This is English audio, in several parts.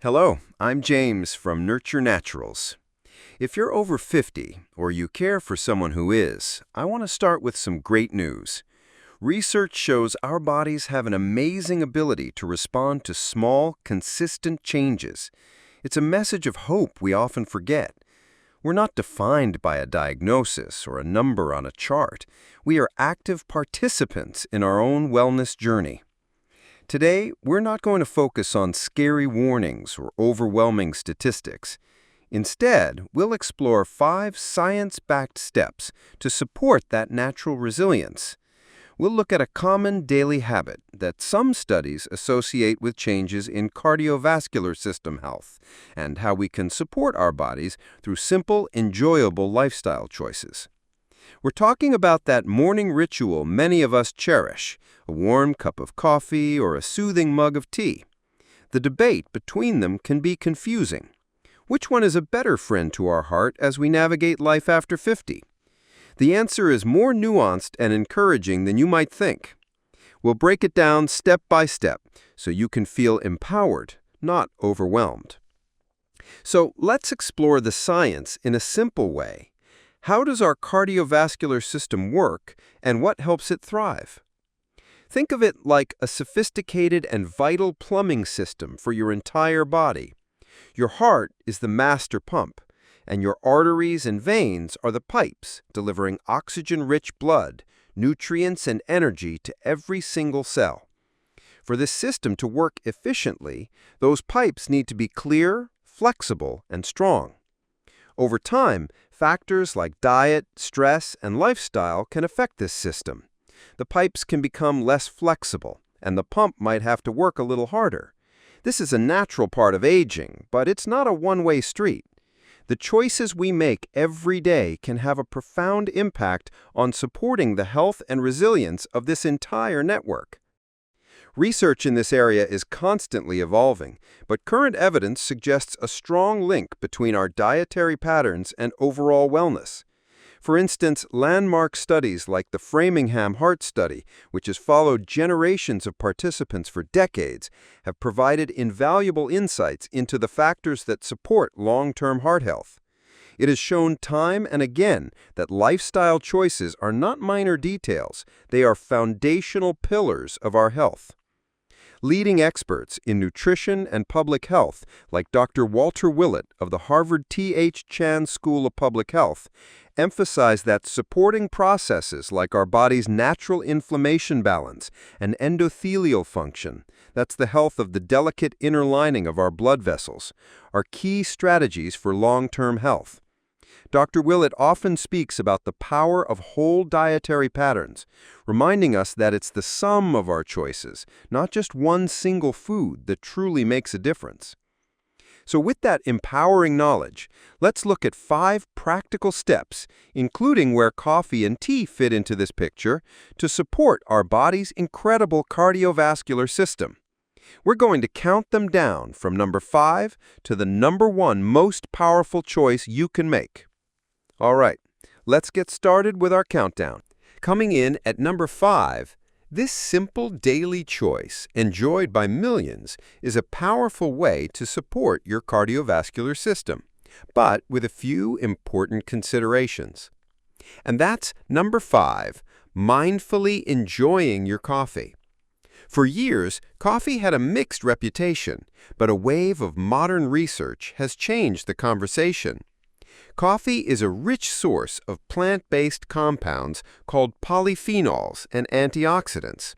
Hello, I'm James from Nurture Naturals. If you're over 50 or you care for someone who is, I want to start with some great news. Research shows our bodies have an amazing ability to respond to small, consistent changes. It's a message of hope we often forget. We're not defined by a diagnosis or a number on a chart. We are active participants in our own wellness journey. Today, we're not going to focus on scary warnings or overwhelming statistics. Instead, we'll explore 5 science-backed steps to support that natural resilience. We'll look at a common daily habit that some studies associate with changes in cardiovascular system health and how we can support our bodies through simple, enjoyable lifestyle choices. We're talking about that morning ritual many of us cherish, a warm cup of coffee or a soothing mug of tea. The debate between them can be confusing. Which one is a better friend to our heart as we navigate life after 50? The answer is more nuanced and encouraging than you might think. We'll break it down step by step so you can feel empowered, not overwhelmed. So let's explore the science in a simple way. How does our cardiovascular system work, and what helps it thrive? Think of it like a sophisticated and vital plumbing system for your entire body. Your heart is the master pump, and your arteries and veins are the pipes delivering oxygen-rich blood, nutrients, and energy to every single cell. For this system to work efficiently, those pipes need to be clear, flexible, and strong. Over time, factors like diet, stress, and lifestyle can affect this system. The pipes can become less flexible, and the pump might have to work a little harder. This is a natural part of aging, but it's not a one-way street. The choices we make every day can have a profound impact on supporting the health and resilience of this entire network. Research in this area is constantly evolving, but current evidence suggests a strong link between our dietary patterns and overall wellness. For instance, landmark studies like the Framingham Heart Study, which has followed generations of participants for decades, have provided invaluable insights into the factors that support long-term heart health. It has shown time and again that lifestyle choices are not minor details, they are foundational pillars of our health. Leading experts in nutrition and public health, like Dr. Walter Willett of the Harvard T.H. Chan School of Public Health, emphasize that supporting processes like our body's natural inflammation balance and endothelial function, that's the health of the delicate inner lining of our blood vessels, are key strategies for long-term health. Dr. Willett often speaks about the power of whole dietary patterns, reminding us that it's the sum of our choices, not just one single food, that truly makes a difference. So with that empowering knowledge, let's look at 5 practical steps, including where coffee and tea fit into this picture, to support our body's incredible cardiovascular system. We're going to count them down from number 5 to the number 1 most powerful choice you can make. All right, let's get started with our countdown. Coming in at number 5, this simple daily choice, enjoyed by millions, is a powerful way to support your cardiovascular system, but with a few important considerations. And that's number 5, mindfully enjoying your coffee. For years, coffee had a mixed reputation, but a wave of modern research has changed the conversation. Coffee is a rich source of plant-based compounds called polyphenols and antioxidants.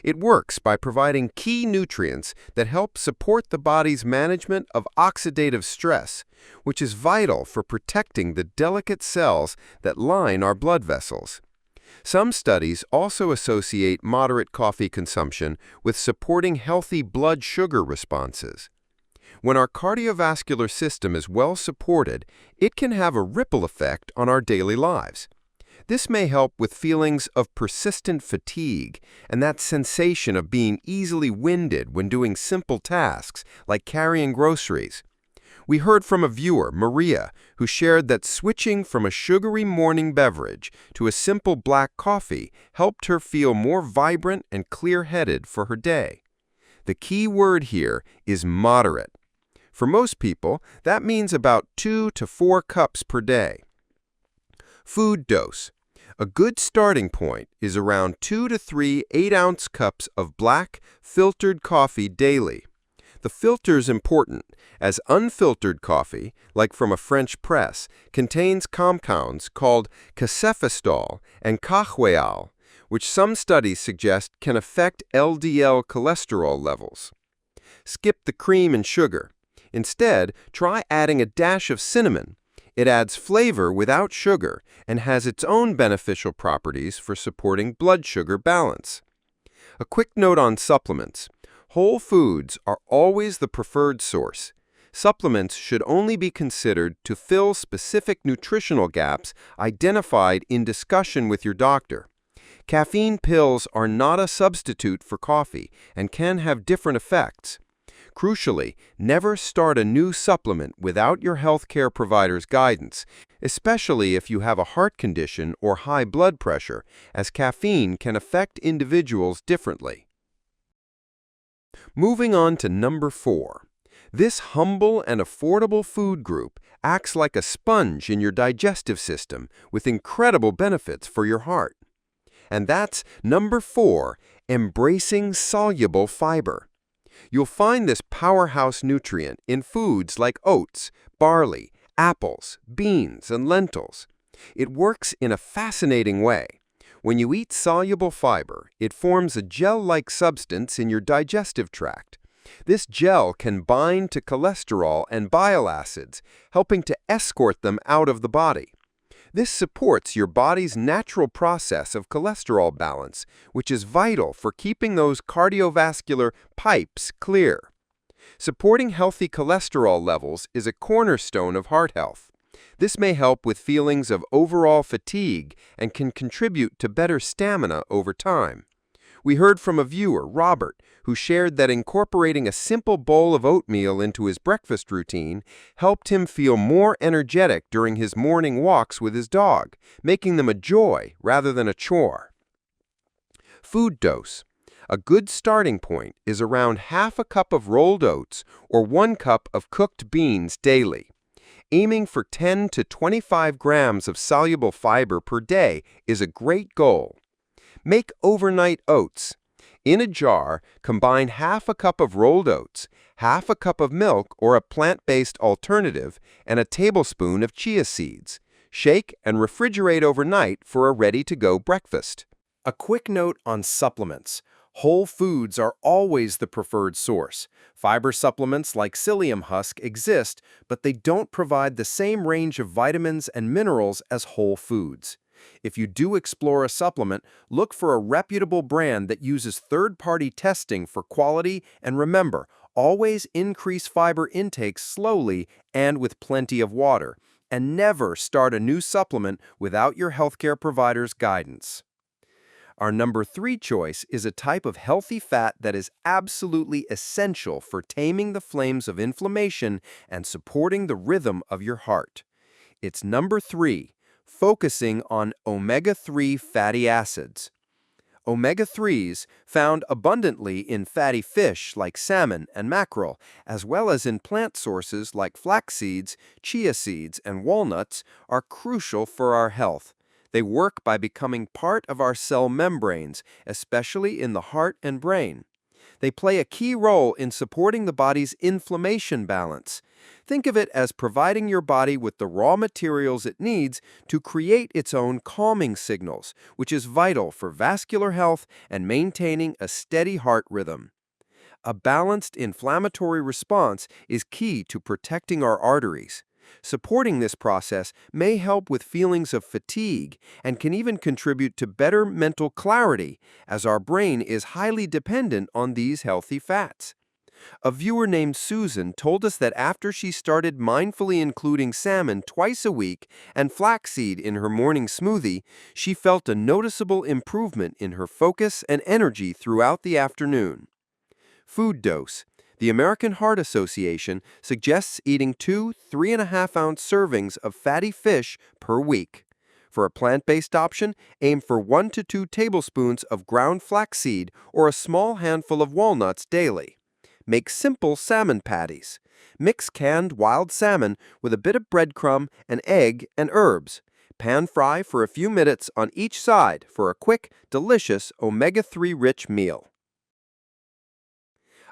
It works by providing key nutrients that help support the body's management of oxidative stress, which is vital for protecting the delicate cells that line our blood vessels. Some studies also associate moderate coffee consumption with supporting healthy blood sugar responses. When our cardiovascular system is well supported, it can have a ripple effect on our daily lives. This may help with feelings of persistent fatigue and that sensation of being easily winded when doing simple tasks like carrying groceries. We heard from a viewer, Maria, who shared that switching from a sugary morning beverage to a simple black coffee helped her feel more vibrant and clear-headed for her day. The key word here is moderate. For most people, that means about 2 to 4 cups per day. Food dose. A good starting point is around 2 to 3 8-ounce cups of black, filtered coffee daily. The filter is important, as unfiltered coffee, like from a French press, contains compounds called cassafistol and cahueal, which some studies suggest can affect LDL cholesterol levels. Skip the cream and sugar. Instead, try adding a dash of cinnamon. It adds flavor without sugar and has its own beneficial properties for supporting blood sugar balance. A quick note on supplements. Whole foods are always the preferred source. Supplements should only be considered to fill specific nutritional gaps identified in discussion with your doctor. Caffeine pills are not a substitute for coffee and can have different effects. Crucially, never start a new supplement without your healthcare provider's guidance, especially if you have a heart condition or high blood pressure, as caffeine can affect individuals differently. Moving on to number 4. This humble and affordable food group acts like a sponge in your digestive system with incredible benefits for your heart. And that's number 4, embracing soluble fiber. You'll find this powerhouse nutrient in foods like oats, barley, apples, beans, and lentils. It works in a fascinating way. When you eat soluble fiber, it forms a gel-like substance in your digestive tract. This gel can bind to cholesterol and bile acids, helping to escort them out of the body. This supports your body's natural process of cholesterol balance, which is vital for keeping those cardiovascular pipes clear. Supporting healthy cholesterol levels is a cornerstone of heart health. This may help with feelings of overall fatigue and can contribute to better stamina over time. We heard from a viewer, Robert, who shared that incorporating a simple bowl of oatmeal into his breakfast routine helped him feel more energetic during his morning walks with his dog, making them a joy rather than a chore. Food dose. A good starting point is around half a cup of rolled oats or 1 cup of cooked beans daily. Aiming for 10 to 25 grams of soluble fiber per day is a great goal. Make overnight oats. In a jar, combine half a cup of rolled oats, half a cup of milk or a plant-based alternative, and a tablespoon of chia seeds. Shake and refrigerate overnight for a ready-to-go breakfast. A quick note on supplements. Whole foods are always the preferred source. Fiber supplements like psyllium husk exist, but they don't provide the same range of vitamins and minerals as whole foods. If you do explore a supplement, look for a reputable brand that uses third-party testing for quality, and remember, always increase fiber intake slowly and with plenty of water, and never start a new supplement without your healthcare provider's guidance. Our number 3 choice is a type of healthy fat that is absolutely essential for taming the flames of inflammation and supporting the rhythm of your heart. It's number 3, focusing on omega-3 fatty acids. Omega-3s, found abundantly in fatty fish like salmon and mackerel, as well as in plant sources like flax seeds, chia seeds, and walnuts, are crucial for our health. They work by becoming part of our cell membranes, especially in the heart and brain. They play a key role in supporting the body's inflammation balance. Think of it as providing your body with the raw materials it needs to create its own calming signals, which is vital for vascular health and maintaining a steady heart rhythm. A balanced inflammatory response is key to protecting our arteries. Supporting this process may help with feelings of fatigue and can even contribute to better mental clarity, as our brain is highly dependent on these healthy fats. A viewer named Susan told us that after she started mindfully including salmon twice a week and flaxseed in her morning smoothie, she felt a noticeable improvement in her focus and energy throughout the afternoon. Food dose. The American Heart Association suggests eating 2 3.5-ounce servings of fatty fish per week. For a plant-based option, aim for 1 to 2 tablespoons of ground flaxseed or a small handful of walnuts daily. Make simple salmon patties. Mix canned wild salmon with a bit of breadcrumb, an egg, and herbs. Pan fry for a few minutes on each side for a quick, delicious omega-3 rich meal.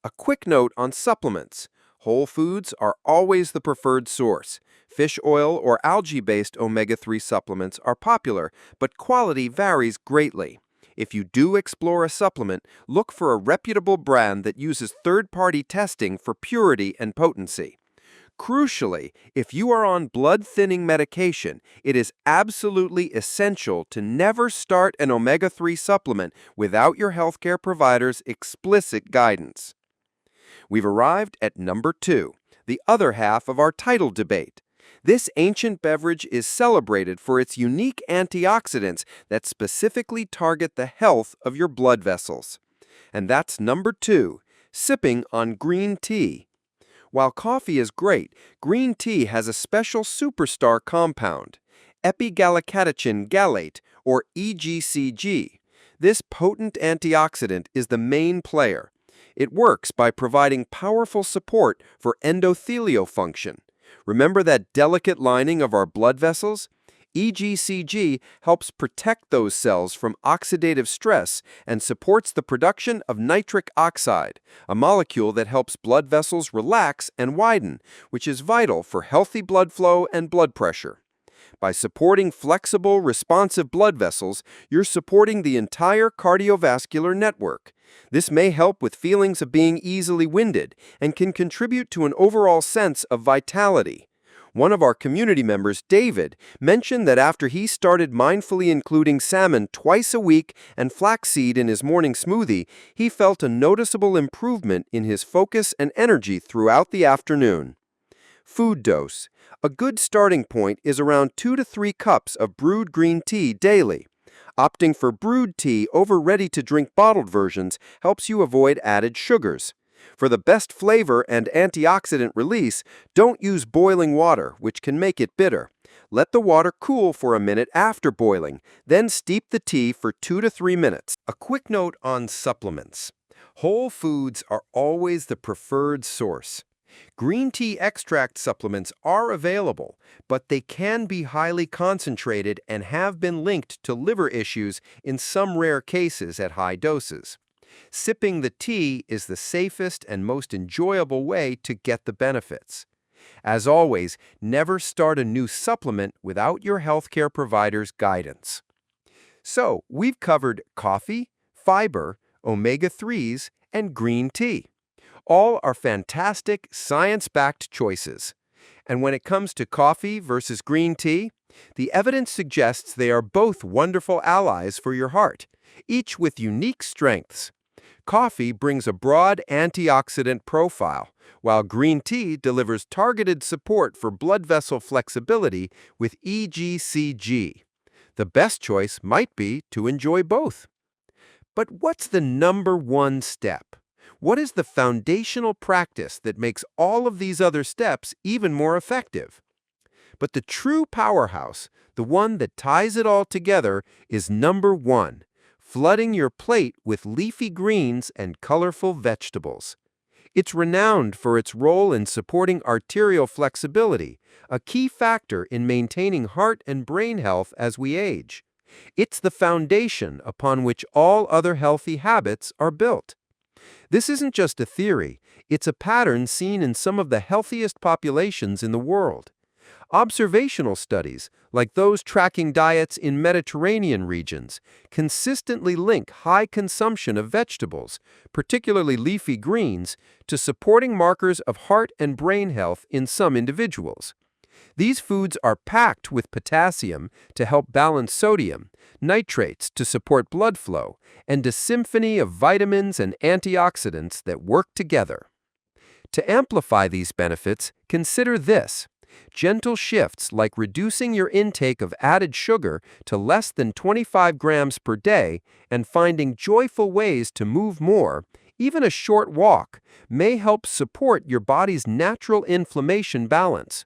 A quick note on supplements. Whole foods are always the preferred source. Fish oil or algae-based omega-3 supplements are popular, but quality varies greatly. If you do explore a supplement, look for a reputable brand that uses third-party testing for purity and potency. Crucially, if you are on blood-thinning medication, it is absolutely essential to never start an omega-3 supplement without your healthcare provider's explicit guidance. We've arrived at number 2, the other half of our title debate. This ancient beverage is celebrated for its unique antioxidants that specifically target the health of your blood vessels. And that's number 2, sipping on green tea. While coffee is great, green tea has a special superstar compound, epigallocatechin gallate, or EGCG. This potent antioxidant is the main player. It works by providing powerful support for endothelial function. Remember that delicate lining of our blood vessels? EGCG helps protect those cells from oxidative stress and supports the production of nitric oxide, a molecule that helps blood vessels relax and widen, which is vital for healthy blood flow and blood pressure. By supporting flexible, responsive blood vessels, you're supporting the entire cardiovascular network. This may help with feelings of being easily winded and can contribute to an overall sense of vitality. One of our community members, David, mentioned that after he started mindfully including salmon twice a week and flaxseed in his morning smoothie, he felt a noticeable improvement in his focus and energy throughout the afternoon. Food dose. A good starting point is around 2 to 3 cups of brewed green tea daily. Opting for brewed tea over ready-to-drink bottled versions helps you avoid added sugars. For the best flavor and antioxidant release, don't use boiling water, which can make it bitter. Let the water cool for a minute after boiling, then steep the tea for 2 to 3 minutes. A quick note on supplements. Whole foods are always the preferred source. Green tea extract supplements are available, but they can be highly concentrated and have been linked to liver issues in some rare cases at high doses. Sipping the tea is the safest and most enjoyable way to get the benefits. As always, never start a new supplement without your healthcare provider's guidance. So, we've covered coffee, fiber, omega-3s, and green tea. All are fantastic, science-backed choices. And when it comes to coffee versus green tea, the evidence suggests they are both wonderful allies for your heart, each with unique strengths. Coffee brings a broad antioxidant profile, while green tea delivers targeted support for blood vessel flexibility with EGCG. The best choice might be to enjoy both. But what's the number one step? What is the foundational practice that makes all of these other steps even more effective? But the true powerhouse, the one that ties it all together, is number 1, flooding your plate with leafy greens and colorful vegetables. It's renowned for its role in supporting arterial flexibility, a key factor in maintaining heart and brain health as we age. It's the foundation upon which all other healthy habits are built. This isn't just a theory, it's a pattern seen in some of the healthiest populations in the world. Observational studies, like those tracking diets in Mediterranean regions, consistently link high consumption of vegetables, particularly leafy greens, to supporting markers of heart and brain health in some individuals. These foods are packed with potassium to help balance sodium, nitrates to support blood flow, and a symphony of vitamins and antioxidants that work together. To amplify these benefits, consider this. Gentle shifts like reducing your intake of added sugar to less than 25 grams per day and finding joyful ways to move more, even a short walk, may help support your body's natural inflammation balance.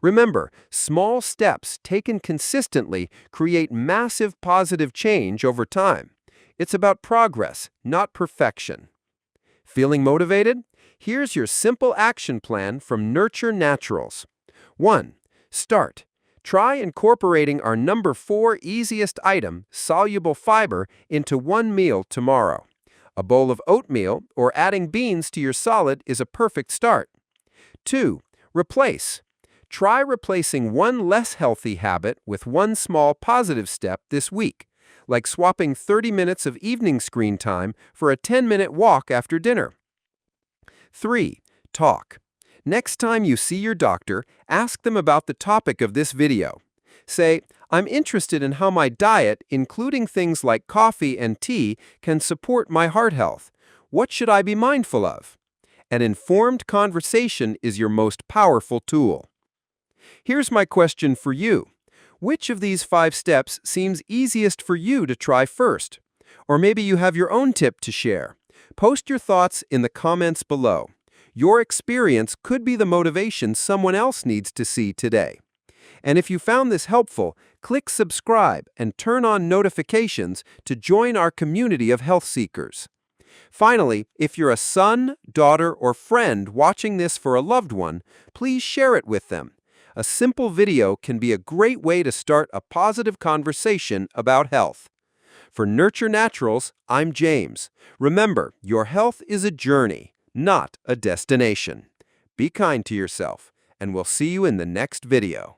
Remember, small steps taken consistently create massive positive change over time. It's about progress, not perfection. Feeling motivated? Here's your simple action plan from Nurture Naturals. 1. Start. Try incorporating our number 4 easiest item, soluble fiber, into one meal tomorrow. A bowl of oatmeal or adding beans to your salad is a perfect start. 2. Replace. Try replacing one less healthy habit with one small positive step this week, like swapping 30 minutes of evening screen time for a 10-minute walk after dinner. 3. Talk. Next time you see your doctor, ask them about the topic of this video. Say, "I'm interested in how my diet, including things like coffee and tea, can support my heart health. What should I be mindful of?" An informed conversation is your most powerful tool. Here's my question for you. Which of these 5 steps seems easiest for you to try first? Or maybe you have your own tip to share. Post your thoughts in the comments below. Your experience could be the motivation someone else needs to see today. And if you found this helpful, click subscribe and turn on notifications to join our community of health seekers. Finally, if you're a son, daughter, or friend watching this for a loved one, please share it with them. A simple video can be a great way to start a positive conversation about health. For Nurture Naturals, I'm James. Remember, your health is a journey, not a destination. Be kind to yourself, and we'll see you in the next video.